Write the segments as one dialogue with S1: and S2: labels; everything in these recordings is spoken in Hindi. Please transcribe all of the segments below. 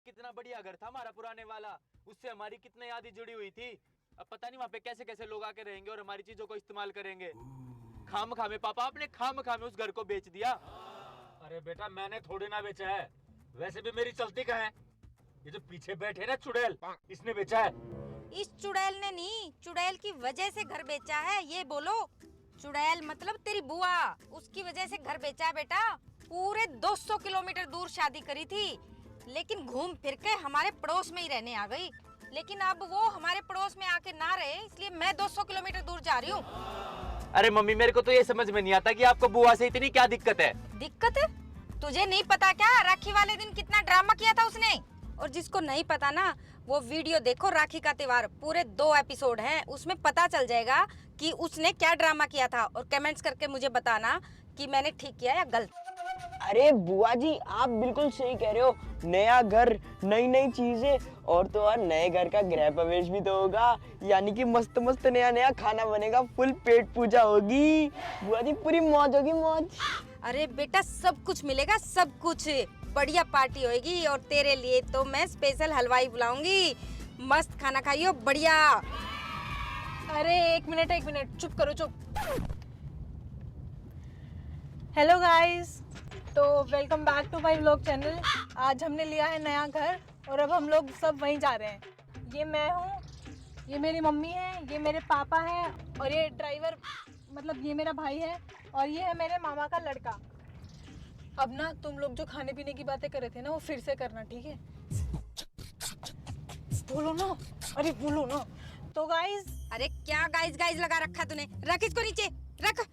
S1: कितना बढ़िया घर था हमारा पुराने वाला, उससे हमारी कितनी यादें जुड़ी हुई थी। अब पता नहीं वहाँ पे कैसे कैसे लोग आके रहेंगे और हमारी चीजों को इस्तेमाल करेंगे। खाम खामे पापा, आपने खाम खामे उस घर को बेच दिया।
S2: अरे बेटा मैंने थोड़ी ना बेचा है, वैसे भी मेरी चलती कहाँ है। ये जो पीछे बैठे ना चुड़ैल, इसने बेचा है।
S3: इस चुड़ैल ने नहीं, चुड़ैल की वजह से घर बेचा है, ये बोलो। चुड़ैल मतलब तेरी बुआ, उसकी वजह से घर बेचा है बेटा। पूरे 200 किलोमीटर दूर शादी करी थी, लेकिन घूम फिर के हमारे पड़ोस में ही रहने आ गई। लेकिन अब वो हमारे पड़ोस में आके ना रहे, इसलिए मैं 200 किलोमीटर दूर जा रही हूँ।
S1: अरे मम्मी, मेरे को तो ये समझ में नहीं आता कि आपको बुआ से इतनी क्या दिक्कत है।
S3: दिक्कत है? तुझे नहीं पता क्या, राखी वाले दिन कितना ड्रामा किया था उसने। और जिसको नहीं पता ना, वो वीडियो देखो, राखी का त्योहार, पूरे 2 एपिसोड हैं, उसमें पता चल जाएगा कि उसने क्या ड्रामा किया था। और कमेंट्स करके मुझे बताना कि मैंने ठीक किया या गलत।
S4: अरे बुआ जी, आप बिल्कुल सही कह रहे हो। नया घर, नई नई चीजें, और तो और नए घर का गृह प्रवेश भी तो होगा, यानी कि मस्त मस्त नया नया खाना बनेगा, फुल पेट पूजा होगी। बुआ जी पूरी मौज होगी, मौज।
S3: अरे बेटा, सब कुछ मिलेगा, सब कुछ। बढ़िया पार्टी होगी, और तेरे लिए तो मैं स्पेशल हलवाई बुलाऊंगी। मस्त खाना खाइयो, बढ़िया।
S5: अरे एक मिनट, चुप करो, चुप। हेलो गाइस, तो welcome back to my vlog channel. आज हमने लिया है नया घर और अब हम लोग सब वहीं जा रहे हैं। ये मैं हूँ, ये मेरी मम्मी है, ये मेरे पापा हैं, और ये ड्राइवर मतलब ये मेरा भाई है, और ये है मेरे मामा का लड़का। अब ना तुम लोग जो खाने पीने की बातें कर रहे थे ना, वो फिर से करना, ठीक है? बोलो ना, अरे बोलो ना। तो गाइस,
S3: अरे क्या गाइस गाइस लगा रखा तूने, रख इसको नीचे, रख।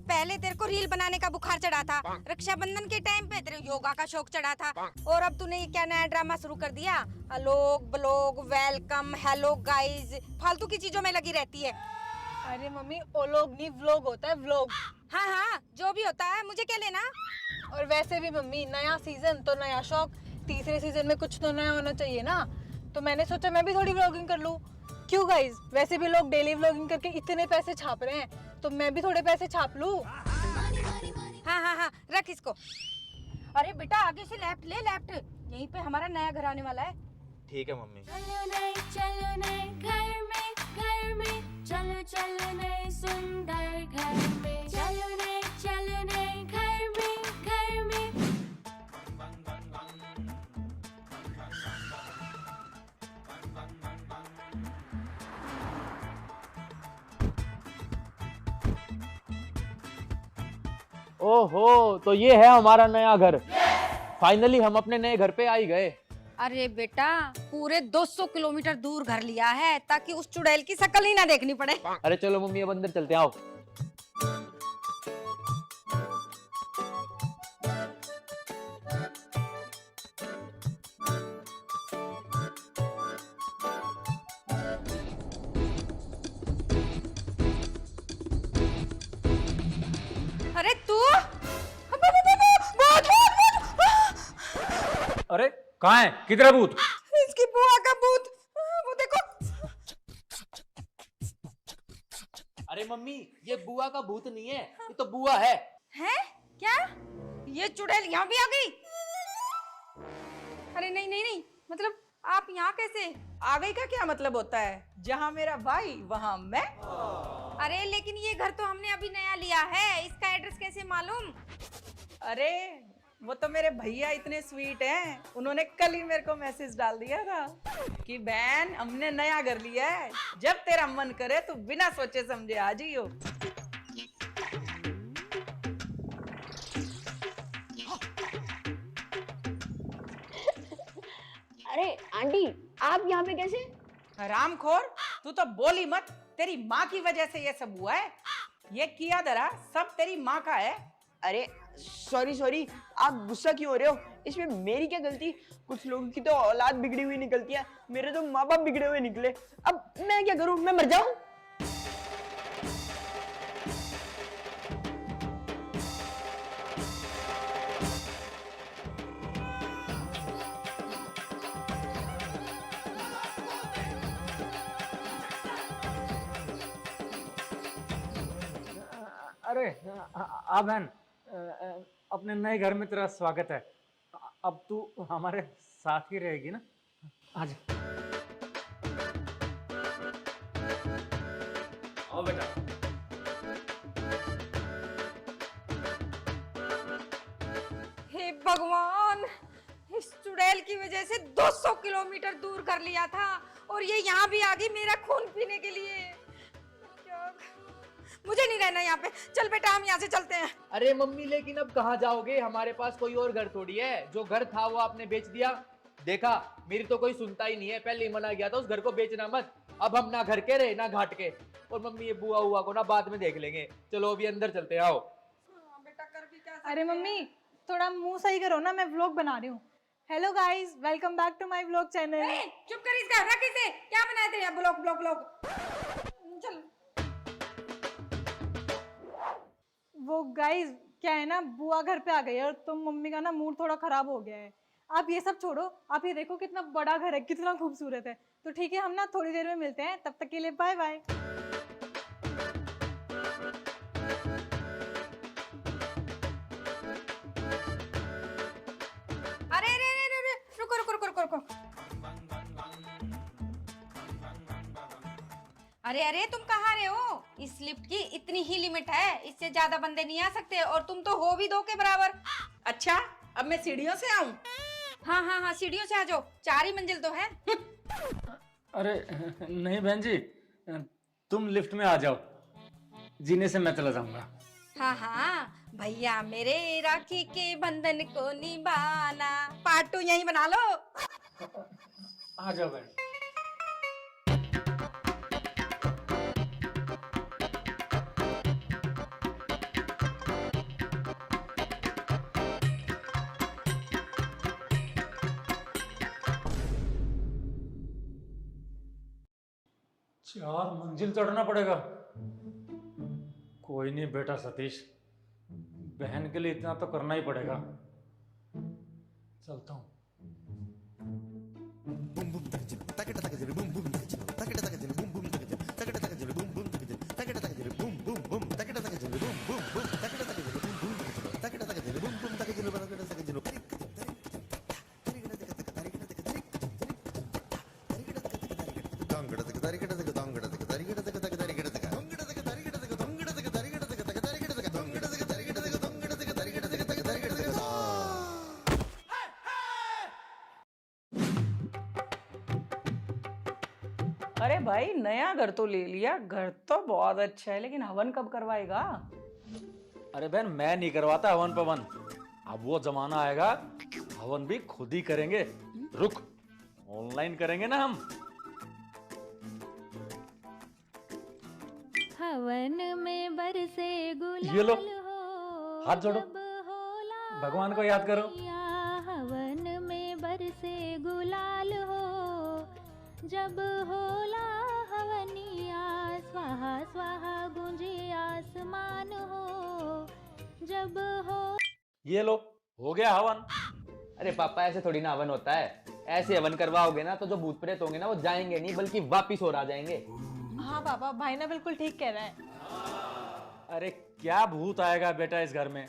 S3: पहले तेरे को रील बनाने का बुखार चढ़ा था, रक्षाबंधन के टाइम पे तेरे योगा का शौक चढ़ा था, और अब तूने ये क्या नया ड्रामा शुरू कर दिया? Alok blog, welcome, hello guys, फालतू की चीजों में लगी रहती है।
S5: अरे मम्मी, ओ लोग नहीं, व्लॉग होता है, व्लॉग।
S3: हाँ हाँ, जो भी होता है, मुझे क्या लेना।
S5: और वैसे भी मम्मी, नया सीजन तो नया शौक, तीसरे सीजन में कुछ तो नया होना चाहिए ना। तो मैंने सोचा मैं भी थोड़ी व्लॉगिंग कर लूं। क्यों गाइस, वैसे भी लोग डेली व्लॉगिंग करके इतने पैसे छाप रहे हैं, तो मैं भी थोड़े पैसे छाप लूं।
S3: हाँ हाँ हाँ, रख इसको। अरे बेटा, आगे से लेफ्ट ले, लेफ्ट। यहीं पे हमारा नया घर आने वाला है।
S1: ठीक है मम्मी।
S6: चलो नए घर में चलो चलो नए सुंदर घर में, चलो नए घर में।
S1: ओहो, तो ये है हमारा नया घर। फाइनली हम अपने नए घर पे आ ही गए।
S3: अरे बेटा, पूरे 200 किलोमीटर दूर घर लिया है, ताकि उस चुड़ैल की शक्ल ही ना देखनी पड़े।
S1: अरे चलो मम्मी, अब अंदर चलते हैं, आओ।
S3: अरे तू, भूत,
S2: अरे कहाँ है, किधर है भूत?
S3: इसकी बुआ का भूत, वो देखो।
S1: अरे मम्मी, ये बुआ का भूत नहीं है, ये तो बुआ है।
S3: हैं? क्या? ये चुड़ैल यहाँ भी आ गई? अरे नहीं नहीं नहीं, मतलब आप यहाँ कैसे?
S7: आ गई का क्या मतलब होता है? जहाँ मेरा भाई वहाँ मैं।
S3: अरे लेकिन ये घर तो हमने अभी नया लिया है, इसका एड्रेस कैसे मालूम?
S7: अरे वो तो मेरे भैया इतने स्वीट हैं, उन्होंने कल ही मेरे को मैसेज डाल दिया था कि बहन हमने नया घर लिया है, जब तेरा मन करे तो बिना सोचे समझे आ जाइयो।
S4: अरे आंटी, आप यहाँ पे कैसे?
S7: हरामखोर, तू तो बोली मत, तेरी माँ की वजह से ये सब हुआ है। ये किया दरा सब तेरी माँ का है।
S4: अरे सॉरी, आप गुस्सा क्यों हो रहे हो? इसमें मेरी क्या गलती? कुछ लोगों की तो औलाद बिगड़ी हुई निकलती है, मेरे तो माँ बाप बिगड़े हुए निकले। अब मैं क्या करूँ, मैं मर जाऊं?
S2: अरे बहन, अपने नए घर में तेरा स्वागत है। अब तू हमारे साथ ही रहेगी ना। आज आओ बेटा।
S3: हे भगवान, इस चुड़ैल की वजह से 200 किलोमीटर दूर कर लिया था और ये यहाँ भी आ गई मेरा खून पीने के लिए। क्या- मुझे नहीं रहना यहाँ पे। चल बेटा हम यहाँ से चलते हैं।
S1: अरे मम्मी लेकिन अब कहाँ जाओगे? हमारे पास कोई और घर थोड़ी है। जो घर था वो आपने बेच दिया। देखा, मेरी तो कोई सुनता ही नहीं है। पहले ही मना किया था उस घर को बेचना मत। अब हम ना घर के रहे ना घाट के। और मम्मी ये बुआ हुआ को ना बाद में देख लेंगे। चलो अभी अंदर चलते हैं, आओ।
S7: बेटा कर भी क्या
S5: अरे मम्मी थोड़ा मुंह सही करो ना, मैं व्लॉग बना रही हूँ। Hello guys, welcome back to my vlog channel.
S3: चुप कर, इसका रख इसे। क्या बनाए थे यहाँ? Blog blog blog. चल।
S5: वो गाइस क्या है ना, बुआ घर पे आ गई है और तुम मम्मी का ना मूड थोड़ा खराब हो गया है। आप ये सब छोड़ो, आप ये देखो कितना बड़ा घर है, कितना खूबसूरत है। तो ठीक है, हम ना थोड़ी देर में मिलते हैं, तब तक के लिए बाय बाय।
S3: अरे अरे अरे अरे, रुको रुको रुको रुको रुको। अरे अरे तुम कहाँ रहे हो? इस लिफ्ट की इतनी ही लिमिट है, इससे ज्यादा बंदे नहीं आ सकते और तुम तो हो भी 2 के बराबर।
S7: अच्छा अब मैं सीढ़ियों से आऊं?
S3: हाँ हाँ हाँ, सीढ़ियों से आ जाओ, 4 ही मंजिल तो है।
S2: अरे नहीं बहन जी, तुम लिफ्ट में आ जाओ, जीने से मैं चला जाऊंगा।
S3: हाँ हाँ भैया मेरे, राखी के बंधन को निभाना। पार्ट 2 यहीं बना लो।
S2: आ जाओ बहन। चार मंजिल चढ़ना पड़ेगा। कोई नहीं बेटा सतीश, बहन के लिए इतना तो करना ही पड़ेगा। चलता हूँ।
S7: अरे भाई नया घर तो ले लिया, घर तो बहुत अच्छा है, लेकिन हवन कब करवाएगा?
S2: अरे बहन मैं नहीं करवाता हवन पवन। अब वो जमाना आएगा हवन भी खुद ही करेंगे। रुक, ऑनलाइन करेंगे ना हम।
S6: हवन में बरसे गुलाल
S2: ये लो,
S6: हो,
S2: हाथ जोड़ो,
S6: जब होला
S2: भगवान को याद करो।
S6: हवनिया, हवन में बरसे गुलाल हो, जब होला हवनिया, स्वाहा स्वाहा गूंजे आसमान हो, जब हो।
S2: ये लो, हो गया हवन।
S1: अरे पापा ऐसे थोड़ी ना हवन होता है। ऐसे हवन करवाओगे ना तो जो भूत प्रेत होंगे ना वो जाएंगे नहीं बल्कि वापिस और आ जाएंगे।
S5: हाँ पापा, भाई ना बिल्कुल ठीक कह रहा है।
S2: अरे क्या भूत आएगा बेटा इस घर में?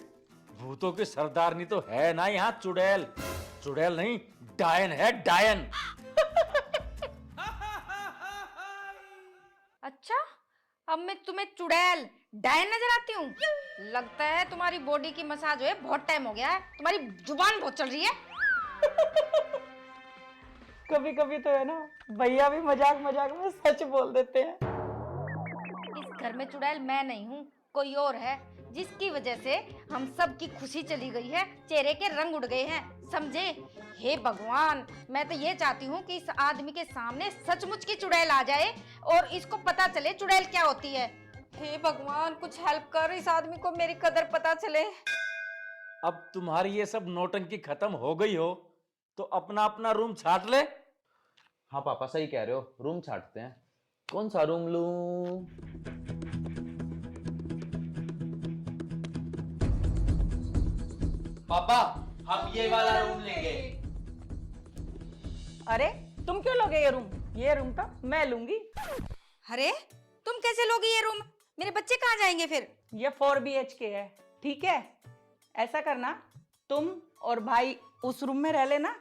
S2: भूतों की सरदारनी तो है ना यहाँ चुड़ैल। चुड़ैल नहीं, डायन है, डायन।
S3: अच्छा, अब मैं तुम्हें चुड़ैल डायन नजर आती हूँ? लगता है तुम्हारी बॉडी की मसाज हुए बहुत टाइम हो गया है। तुम्हारी जुबान बहुत चल रही है।
S4: कभी कभी तो है ना, भैया भी मजाक मजाक में सच बोल देते हैं।
S3: इस घर में चुड़ैल मैं नहीं हूँ, कोई और है, जिसकी वजह से हम सब की खुशी चली गई है, चेहरे के रंग उड़ गए हैं, समझे? हे भगवान, मैं तो ये चाहती हूँ कि इस आदमी के सामने सचमुच की चुड़ैल आ जाए और इसको पता चले चुड़ैल क्या होती है। हे भगवान कुछ हेल्प कर, इस आदमी को मेरी कदर पता चले।
S2: अब तुम्हारी ये सब नौटंकी खत्म हो गई हो तो अपना अपना रूम छाट ले।
S1: हाँ पापा सही कह रहे हो, रूम छाटते हैं। कौन सा रूम लूं? पापा हम ये वाला रूम लेंगे।
S7: अरे तुम क्यों लोगे ये रूम? ये रूम तो मैं लूंगी।
S3: अरे तुम कैसे लोगी ये रूम? मेरे बच्चे कहाँ जाएंगे फिर?
S7: ये 4 BHK है, ठीक है? ऐसा करना, तुम और भाई उस रूम में रह लेना,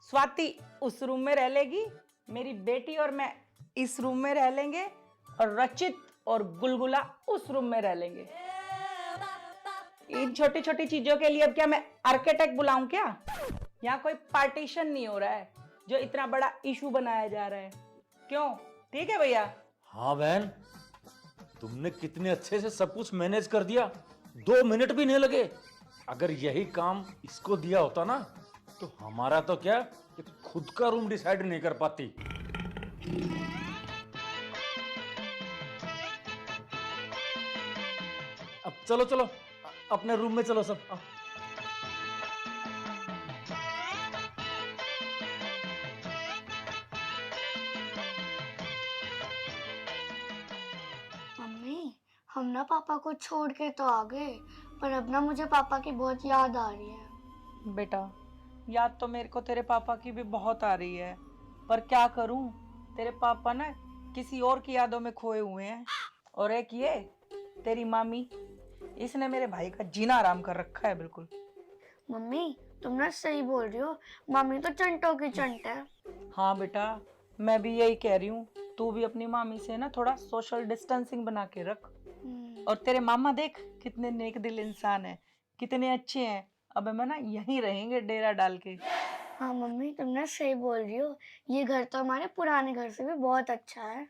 S7: स्वाति उस रूम में रह लेगी, मेरी बेटी और मैं इस रूम में रह लेंगे, और रचित और गुलगुला उस रूम में रह लेंगे। इन छोटी छोटी चीजों के लिए अब क्या मैं आर्किटेक्ट बुलाऊं क्या? यहाँ कोई पार्टीशन नहीं हो रहा है जो इतना बड़ा इशू बनाया जा रहा है। क्यों? ठीक है भैया?
S2: हाँ बहन, तुमने कितने अच्छे से सब कुछ मैनेज कर दिया, 2 मिनट भी नहीं लगे। अगर यही काम इसको दिया होता ना तो हमारा तो क्या, ये खुद का रूम डिसाइड नहीं कर पाती। अब चलो चलो अपने रूम में चलो सब।
S8: मम्मी, हम ना पापा को छोड़ के तो आ गए, पर अब ना मुझे पापा की बहुत याद आ रही है।
S7: बेटा, याद तो मेरे को तेरे पापा की भी बहुत आ रही है, पर क्या करूं, तेरे पापा ना किसी और की यादों में खोए हुए हैं। और एक ये तेरी मामी, इसने मेरे भाई का जीना आराम कर रखा है बिल्कुल।
S8: मम्मी, तुम ना सही बोल रही हो, मामी तो चंटों की चंट है।
S7: हाँ बेटा, मैं भी यही कह रही हूँ, तू भी अपनी मामी से ना थोड़ा सोशल डिस्टेंसिंग बना के रख। और तेरे मामा देख कितने नेक दिल इंसान है, कितने अच्छे हैं। अब मैं ना यहीं रहेंगे डेरा डाल के।
S8: हाँ मम्मी, तुम ना सही बोल रही हो, ये घर तो हमारे पुराने घर से भी बहुत अच्छा है।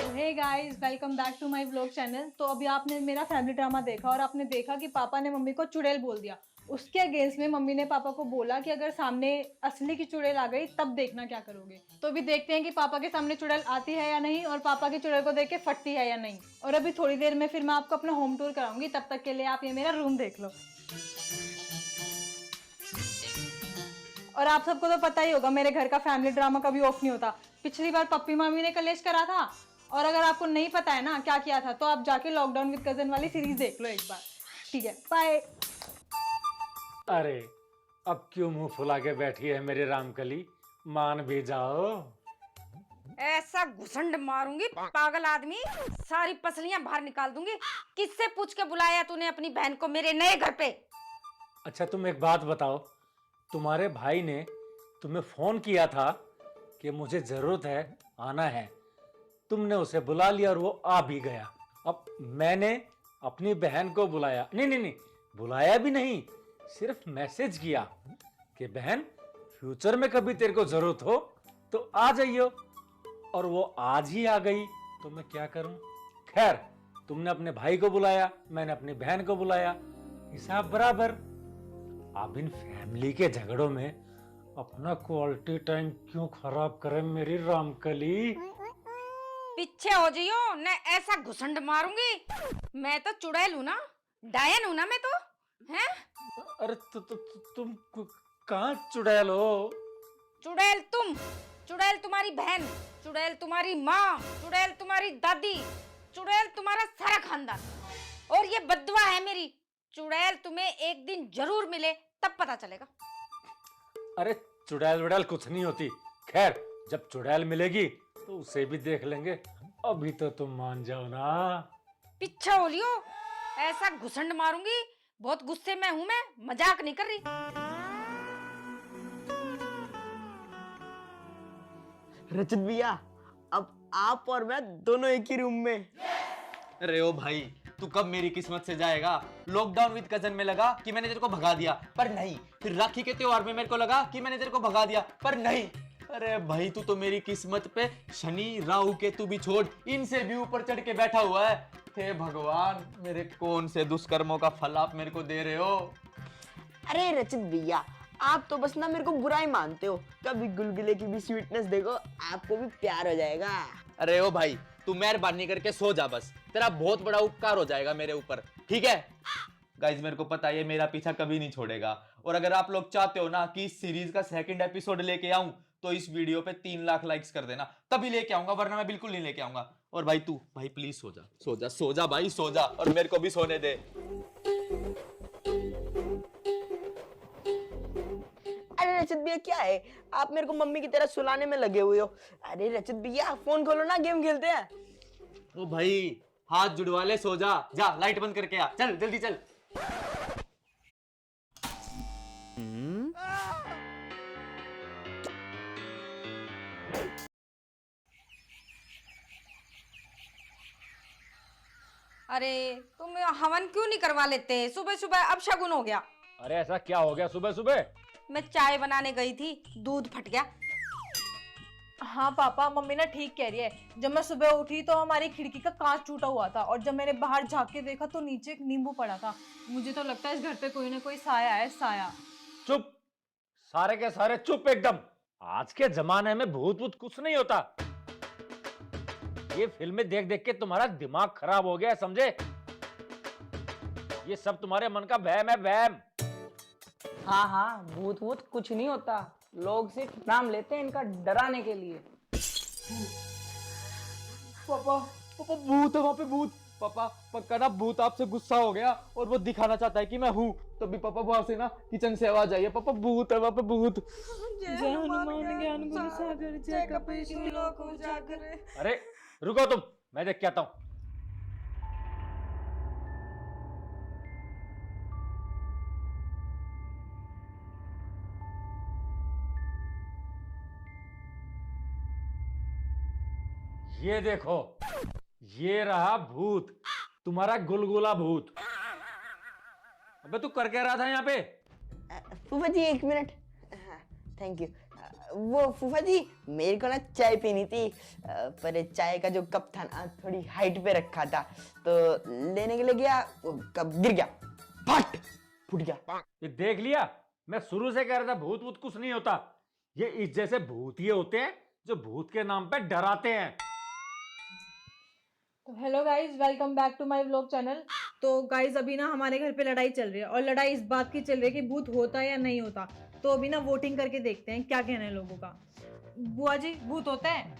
S5: Hey guys, welcome back to my vlog channel. तो अभी आपने मेरा फैमिली ड्रामा देखा और आपने देखा कि पापा ने मम्मी को चुड़ैल बोल दिया। उसके अगेंस्ट में मम्मी ने पापा को बोला कि अगर सामने असली की चुड़ैल आ गई तब देखना क्या करोगे। तो अभी देखते हैं कि पापा के सामने चुड़ैल आती है या नहीं, और पापा की चुड़ैल को देख के फटती है या नहीं। और अभी थोड़ी देर में फिर मैं आपको अपना होम टूर कराऊंगी, तब तक के लिए आप ये मेरा रूम देख लो। और आप सबको तो पता ही होगा मेरे घर का फैमिली ड्रामा कभी ऑफ नहीं होता। पिछली बार पप्पी मामी ने कलेश करा था, और अगर आपको नहीं पता है ना क्या किया था तो आप जाके लॉकडाउन विद कजन वाली सीरीज देख लो एक बार। ठीक है, बाय।
S2: अरे अब क्यों मुंह फुला के बैठी है मेरी रामकली, मान भी जाओ।
S3: ऐसा घुसंड मारूंगी पागल आदमी, सारी पसलियां बाहर निकाल दूंगी। किससे पूछ के बुलाया तूने अपनी बहन को मेरे नए घर पे?
S2: अच्छा तुम एक बात बताओ, तुम्हारे भाई ने तुम्हें फोन किया था कि मुझे जरूरत है, आना है, तुमने उसे बुला लिया और वो आ भी गया। अब मैंने अपनी बहन को बुलाया, नहीं, बुलाया भी नहीं, सिर्फ मैसेज किया कि बहन फ्यूचर में कभी तेरे को जरूरत हो तो आ जाइयो, और वो आज ही आ गई, तो मैं क्या करूं। खैर, तुमने अपने भाई को बुलाया, मैंने अपनी बहन को बुलाया, हिसाब बराबर। अब इन फैमिली के झगड़ों में अपना क्वालिटी टाइम क्यों खराब करे मेरी रामकली।
S3: पीछे हो जियो, न ऐसा घुसंड मारूंगी। मैं तो चुड़ैल हूं ना, डायन हूं ना मैं तो, हैं?
S2: अरे तुम कहाँ चुड़ैल हो?
S3: चुड़ैल तुम, चुड़ैल तुम्हारी बहन, चुड़ैल तुम्हारी माँ, चुड़ैल तुम्हारी दादी, चुड़ैल तुम्हारा सारा खानदान। और ये बद्दुआ है मेरी, चुड़ैल तुम्हें एक दिन जरूर मिले तब पता चलेगा।
S2: अरे चुड़ैल वुड़ैल कुछ नहीं होती। खैर, जब चुड़ैल मिलेगी तो उसे भी देख लेंगे, अभी तो तुम मान जाओ ना।
S3: पीछे हो लियो, ऐसा घुसंड मारूंगी। बहुत गुस्से में हूं मैं, मजाक नहीं कर रही।
S4: रचित भैया, अब आप और मैं दोनों एक ही रूम में।
S1: अरे ओ भाई, तू कब मेरी किस्मत से जाएगा? लॉकडाउन विद कजन में लगा कि मैंने तेरे को भगा दिया, पर नहीं। फिर राखी के त्योहार में मेरे को लगा कि मैंने तेरे को भगा दिया, पर नहीं। अरे भाई, तू तो मेरी किस्मत पे शनि राहु के तू भी छोड़, इनसे भी ऊपर चढ़ के बैठा हुआ है। हे भगवान, मेरे कौन से दुष्कर्मों का फल आप मेरे को दे रहे हो?
S4: अरे रचित भैया, आप तो बस ना मेरे को बुरा ही मानते हो। कभी गुलगुले की भी स्वीटनेस देखो, आपको भी प्यार हो जाएगा।
S1: अरे ओ भाई, तू मेहरबानी करके सो जा बस, तेरा बहुत बड़ा उपकार हो जाएगा मेरे ऊपर, ठीक है? गाइस, मेरे को पता है ये मेरा पीछा कभी नहीं छोड़ेगा, और अगर आप लोग चाहते हो ना कि इस सीरीज का सेकंड एपिसोड लेके आऊं तो इस वीडियो पे 3 लाख लाइक्स कर देना, तभी लेके आऊंगा, वरना मैं बिल्कुल नहीं लेके आऊंगा। और भाई तू, भाई प्लीज सो जा, सो जा, सो जा भाई, सो जा, और मेरे को भी सोने दे।
S4: अरे रचित भैया, क्या है, आप मेरे को मम्मी की तरह सुलाने में लगे हुए हो। अरे रचित भैया, फोन खोलो ना, गेम खेलते हैं।
S1: ओ भाई, हाथ जुड़वा ले, सो जा, जा लाइट बंद करके आ, चल जल्दी चल।
S3: अरे तुम हवन क्यों नहीं करवा लेते? सुबह सुबह अब शगुन हो गया।
S2: अरे ऐसा क्या हो गया सुबह सुबह?
S3: मैं चाय बनाने गई थी, दूध फट गया।
S5: हाँ पापा, मम्मी ना ठीक कह रही है। जब मैं सुबह उठी तो हमारी खिड़की का कांच टूटा हुआ था, और जब मैंने बाहर झांक के देखा तो नीचे एक नींबू पड़ा था। मुझे तो लगता है इस घर पे कोई ना कोई साया है, साया।
S2: चुप, सारे के सारे चुप एकदम। आज के जमाने में भूत वूत कुछ नहीं होता। ये फिल्में देख देख के तुम्हारा दिमाग खराब हो गया है, समझे? ये सब तुम्हारे मन का वहम है, वहम।
S7: हाँ हाँ, भूत वूत कुछ नहीं होता, लोग सिर्फ नाम लेते हैं इनका डराने के लिए।
S1: पापा पापा भूत है वहां पे, भूत। पापा पक्का ना भूत आपसे गुस्सा हो गया और वो दिखाना चाहता है कि मैं हूँ। तभी पापा वहां से ना किचन से आवाज आई है, पापा भूत है वहां पे, भूत।
S5: जय हनुमान ज्ञान गुण सागर, जय कपीश लोक उजागर।
S2: अरे रुको तुम, मैं देख के आता हूं। ये देखो, ये रहा भूत, तुम्हारा गुलगुला भूत। अबे तू कर क्या रहा था यहाँ पे?
S4: फूफा जी एक मिनट। Thank you. वो फूफा जी, मेरे को ना चाय पीनी थी, पर चाय का जो कप था ना थोड़ी हाइट पे रखा था, तो लेने के लिए गया, वो कप गिर गया, फट फूट गया।
S2: ये देख लिया, मैं शुरू से कह रहा था भूत वूत कुछ नहीं होता। ये इस जैसे भूतिये होते हैं जो भूत के नाम पे डराते हैं।
S5: तो hello guys, welcome back to my vlog channel. तो गाइज अभी ना हमारे घर पे लड़ाई चल रही है, और लड़ाई इस बात की चल रही है कि भूत होता है या नहीं होता। तो अभी ना वोटिंग करके देखते हैं क्या कहना है लोगों का। बुआ जी, भूत होता है?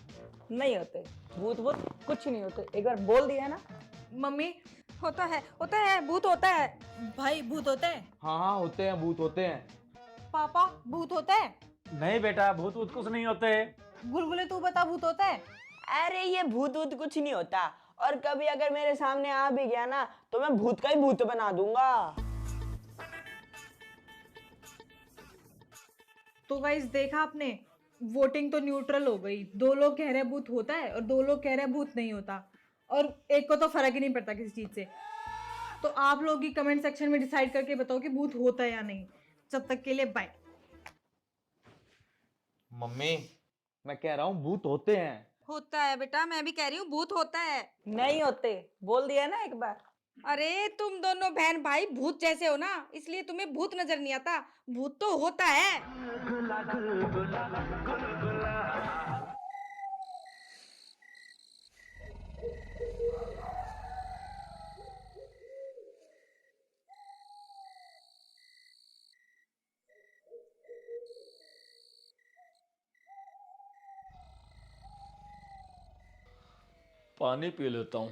S7: नहीं होते भूत वूत, कुछ नहीं होते, एक बार बोल दिया ना।
S5: मम्मी?
S3: होता है, भूत होता है।
S5: भाई, भूत होता है?
S1: हाँ हाँ होते हैं, भूत होते हैं।
S5: पापा, भूत होता है?
S2: नहीं बेटा, भूत वूत कुछ नहीं होते।
S5: गुलगुले तू बता, भूत होता है?
S4: अरे ये भूत वूत कुछ नहीं होता, और कभी अगर मेरे सामने आ भी गया ना तो मैं भूत का ही भूत बना दूंगा।
S5: तो गाइज देखा आपने, वोटिंग तो न्यूट्रल हो गई। 2 लोग कह रहे हैं भूत होता है और 2 लोग कह रहे हैं भूत नहीं होता, और एक को तो फर्क ही नहीं पड़ता किसी चीज से। तो आप लोग ही कमेंट सेक्शन में डिसाइड करके बताओ कि भूत होता है या नहीं। जब तक के लिए बाय।
S1: मम्मी मैं कह रहा हूँ भूत होते हैं।
S3: होता है बेटा, मैं भी कह रही हूँ भूत होता है।
S7: नहीं होते, बोल दिया ना एक बार।
S3: अरे तुम दोनों बहन भाई भूत जैसे हो ना, इसलिए तुम्हें भूत नजर नहीं आता। भूत तो होता है।
S2: पानी पी लेता हूँ।